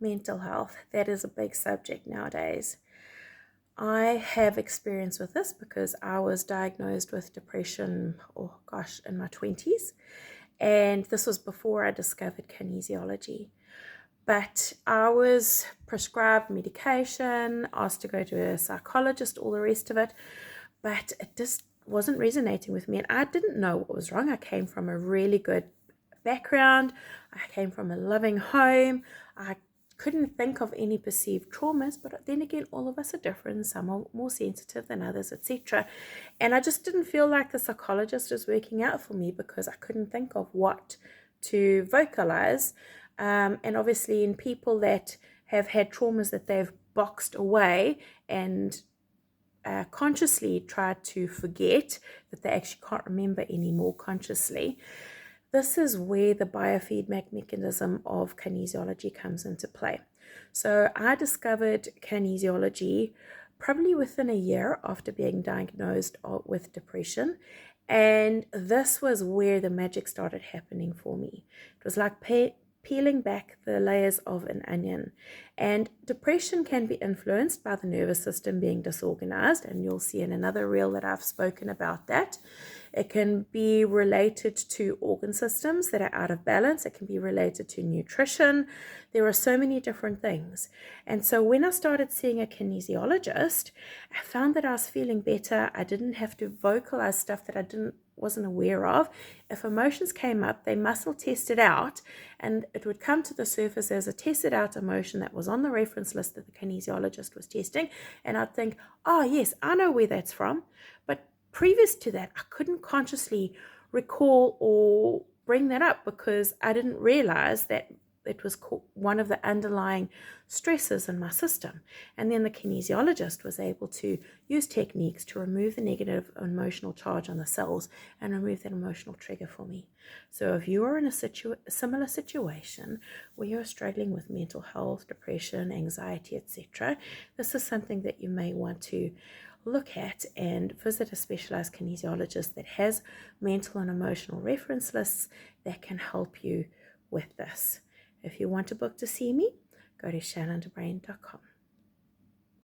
mental health. That is a big subject nowadays. I have experience with this because I was diagnosed with depression, in my 20s. And this was before I discovered kinesiology. But I was prescribed medication, asked to go to a psychologist, all the rest of it. But it just wasn't resonating with me. And I didn't know what was wrong. I came from a really good background. I came from a loving home. I couldn't think of any perceived traumas, but then again, all of us are different. Some are more sensitive than others, etc. And I just didn't feel like the psychologist was working out for me because I couldn't think of what to vocalize. And obviously in people that have had traumas that they've boxed away and consciously tried to forget, that they actually can't remember anymore consciously, this is where the biofeedback mechanism of kinesiology comes into play. So I discovered kinesiology probably within a year after being diagnosed with depression. And this was where the magic started happening for me. It was like peeling back the layers of an onion. And depression can be influenced by the nervous system being disorganized, and you'll see in another reel that I've spoken about that. It can be related to organ systems that are out of balance. It can be related to nutrition. There are so many different things. And so when I started seeing a kinesiologist, I found that I was feeling better. I didn't have to vocalize stuff that I wasn't aware of. If emotions came up, they muscle tested out, and it would come to the surface as a tested out emotion that was on the reference list that the kinesiologist was testing. And I'd think, oh yes, I know where that's from. But previous to that, I couldn't consciously recall or bring that up because I didn't realize that it was one of the underlying stressors in my system. And then the kinesiologist was able to use techniques to remove the negative emotional charge on the cells and remove that emotional trigger for me. So if you are in a similar situation where you're struggling with mental health, depression, anxiety, etc., this is something that you may want to look at and visit a specialized kinesiologist that has mental and emotional reference lists that can help you with this. If you want to book to see me, go to shannondebrain.com.